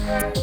What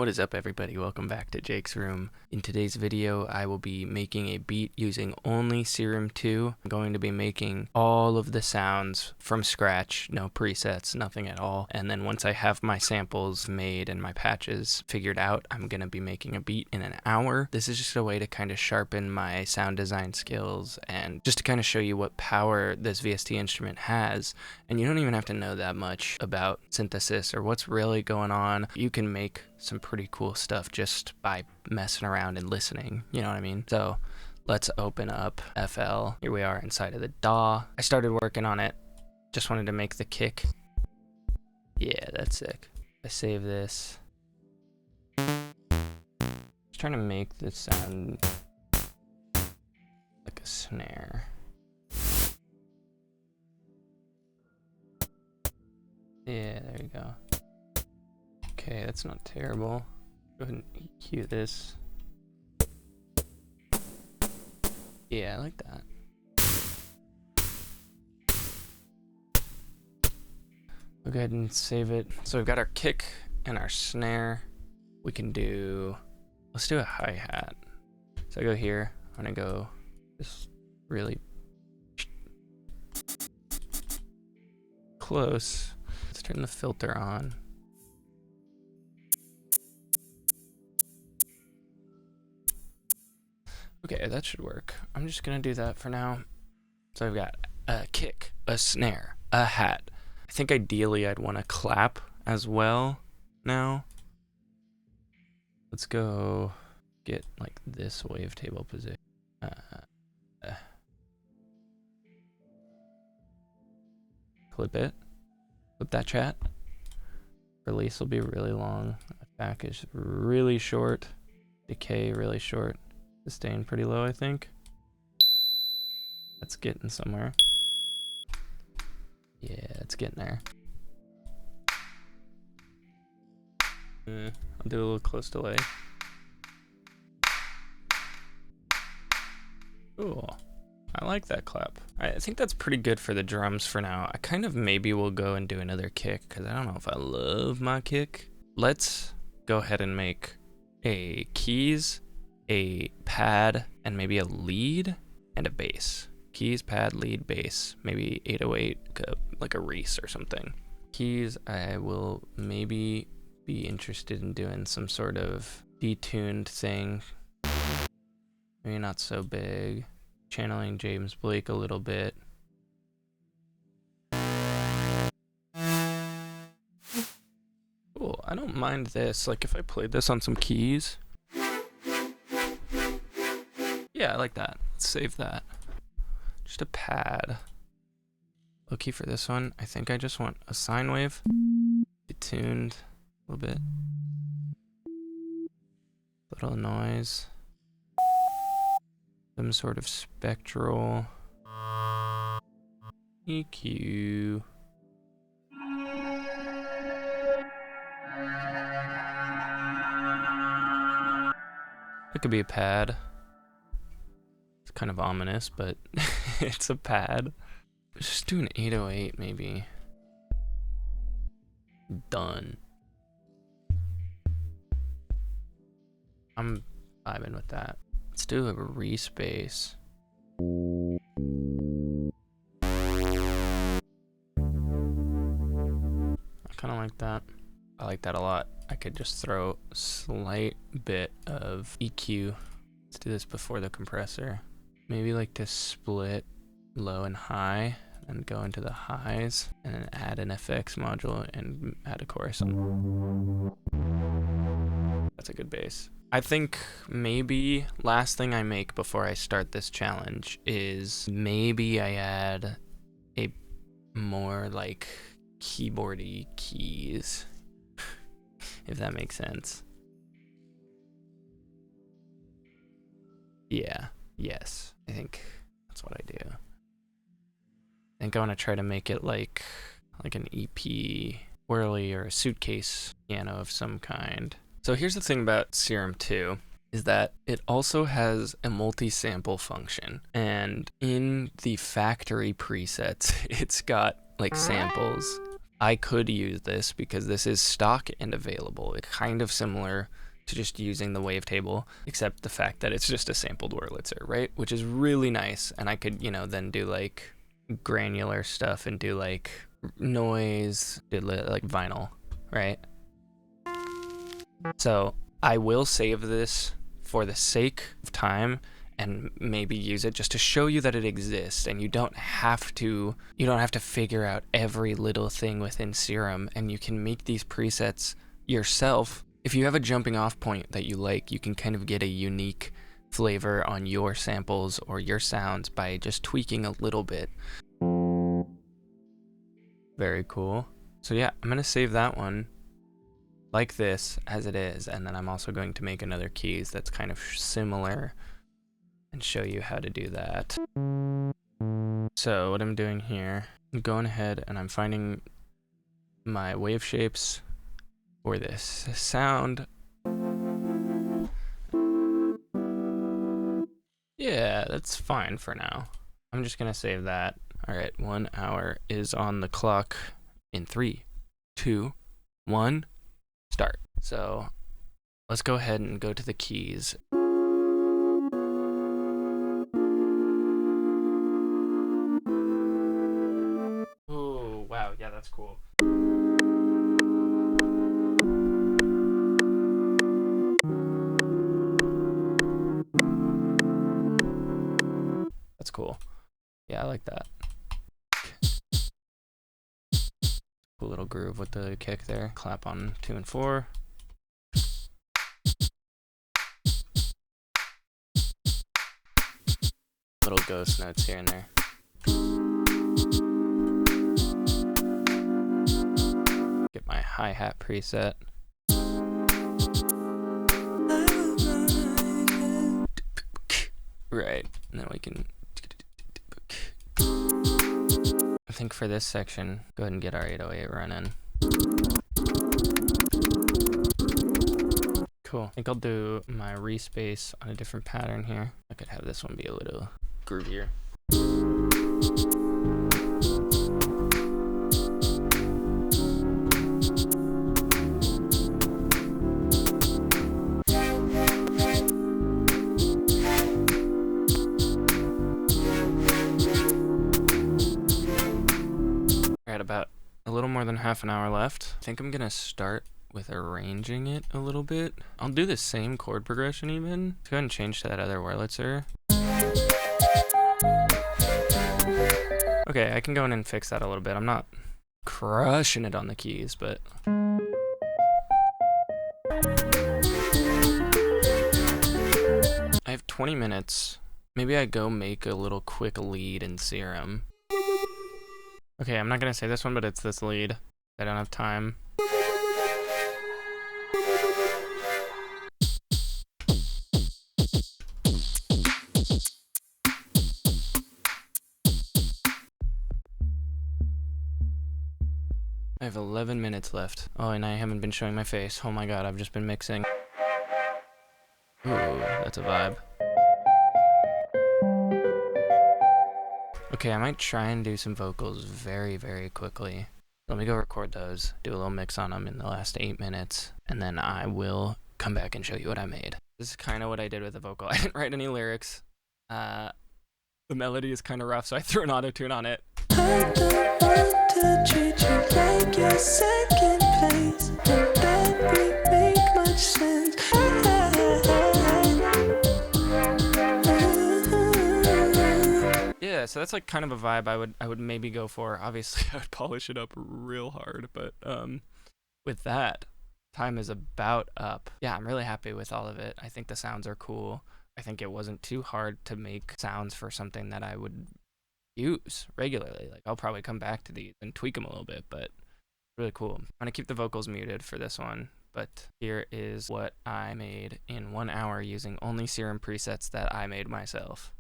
is up, everybody? Welcome back to Jake's Room. In today's video, I will be making a beat using only Serum 2. I'm going to be making all of the sounds from scratch, no presets, nothing at all. And then once I have my samples made and my patches figured out, I'm going to be making a beat in an hour. This is just a way to kind of sharpen my sound design skills and just to kind of show you what power this VST instrument has. And you don't even have to know that much about synthesis or what's really going on. You can make some pretty cool stuff just by messing around and listening, you know what I mean? So let's open up FL. Here we are inside of the DAW. I started working on it, just wanted to make the kick. Yeah, that's sick. I save this. Just trying to make this sound like a snare. Yeah, there you go. Okay, that's not terrible. Go ahead and EQ this. Yeah, I like that. We'll go ahead and save it. So we've got our kick and our snare. We can do, let's do a hi-hat. So I go here, I'm gonna go just really close. Let's turn the filter on. Okay, that should work. I'm just gonna do that for now. So I've got a kick, a snare, a hat. I think ideally I'd want to clap as well now. Let's go get like this wavetable position. Clip it. Clip that chat. Release will be really long. Back is really short. Decay really short. Sustain pretty low, I think. That's getting somewhere. Yeah, it's getting there. I'll do a little close delay. Cool. I like that clap. I think that's pretty good for the drums for now. I kind of maybe will go and do another kick because I don't know if I love my kick. Let's go ahead and make a keys, a pad, and maybe a lead and a bass. Keys, pad, lead, bass, maybe 808, like a Reese or something. Keys, I will maybe be interested in doing some sort of detuned thing. Maybe not so big. Channeling James Blake a little bit. Cool, I don't mind this. Like if I played this on some keys. Yeah, I like that. Let's save that. Just a pad. Low key for this one, I think I just want a sine wave. Detuned a little bit. Little noise. Some sort of spectral. EQ. It could be a pad. Kind of ominous, but it's a pad. Let's just do an 808 maybe. Done. I'm vibing with that. Let's do a Reese bass. I kind of like that. I like that a lot. I could just throw a slight bit of EQ. Let's do this before the compressor. Maybe like to split low and high and go into the highs and then add an FX module and add a chorus on. That's a good bass. I think maybe last thing I make before I start this challenge is maybe I add a more like keyboardy keys, if that makes sense. Yeah, yes, I think that's what I do. I think I want to try to make it like an EP whirly or a suitcase piano of some kind. So here's the thing about Serum 2. is that it also has a multi-sample function. And in the factory presets, it's got like samples. I could use this because this is stock and available. It's kind of similar to just using the wavetable, except the fact that it's just a sampled Wurlitzer, right? Which is really nice. And I could, then do like granular stuff and do like noise, do like vinyl, right? So I will save this for the sake of time and maybe use it just to show you that it exists, and you don't have to figure out every little thing within Serum, and you can make these presets yourself. If you have a jumping off point that you like, you can kind of get a unique flavor on your samples or your sounds by just tweaking a little bit. Very cool. So yeah, I'm gonna save that one like this as it is, and then I'm also going to make another keys that's kind of similar and show you how to do that. So what I'm doing here, I'm going ahead and I'm finding my wave shapes for this sound. Yeah, that's fine for now. I'm just gonna save that. All right, 1 hour is on the clock in 3, 2, 1, start. So let's go ahead and go to the keys. Oh, wow, yeah, that's cool. That's cool. Yeah, I like that. Cool little groove with the kick there. Clap on 2 and 4. Little ghost notes here and there. Get my hi-hat preset. Right, and then we can... I think for this section, go ahead and get our 808 running. Cool. I think I'll do my respace on a different pattern here. I could have this one be a little groovier. About a little more than half an hour left. I think I'm gonna start with arranging it a little bit. I'll do the same chord progression even. Let's go ahead and change to that other Wurlitzer. Okay, I can go in and fix that a little bit. I'm not crushing it on the keys, but... I have 20 minutes. Maybe I go make a little quick lead in Serum. Okay, I'm not gonna say this one, but it's this lead. I don't have time. I have 11 minutes left. Oh, and I haven't been showing my face. Oh my god, I've just been mixing. Ooh, that's a vibe. Okay, I might try and do some vocals very, very quickly. Let me go record those, do a little mix on them in the last 8 minutes, and then I will come back and show you what I made. This is kind of what I did with the vocal. I didn't write any lyrics. The melody is kind of rough, so I threw an auto-tune on it. I don't want to treat you like your second place, but that would make much sense. Yeah, so that's like kind of a vibe I would maybe go for. Obviously, I would polish it up real hard, but with that, time is about up. Yeah, I'm really happy with all of it. I think the sounds are cool. I think it wasn't too hard to make sounds for something that I would use regularly. Like, I'll probably come back to these and tweak them a little bit, but really cool. I'm gonna keep the vocals muted for this one, but here is what I made in 1 hour using only Serum presets that I made myself.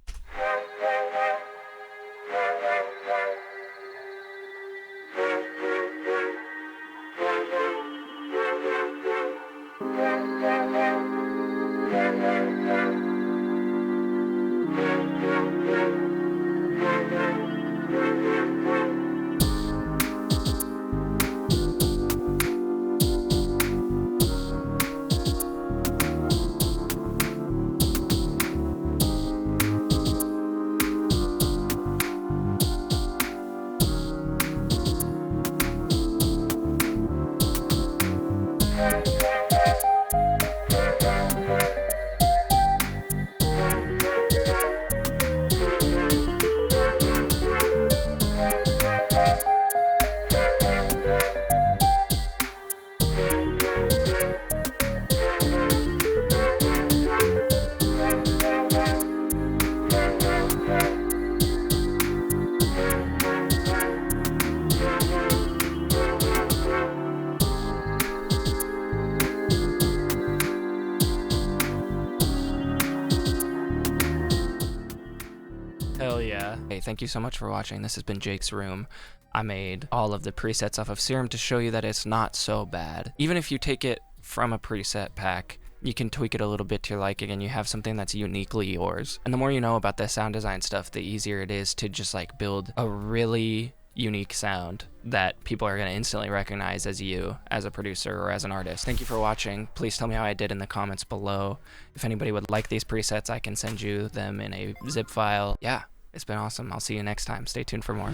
Hell yeah. Hey, thank you so much for watching. This has been Jake's Room. I made all of the presets off of Serum to show you that it's not so bad. Even if you take it from a preset pack, you can tweak it a little bit to your liking and you have something that's uniquely yours. And the more you know about the sound design stuff, the easier it is to just like build a really unique sound that people are going to instantly recognize as you, as a producer or as an artist. Thank you for watching. Please tell me how I did in the comments below. If anybody would like these presets, I can send you them in a zip file. Yeah, it's been awesome. I'll see you next time. Stay tuned for more.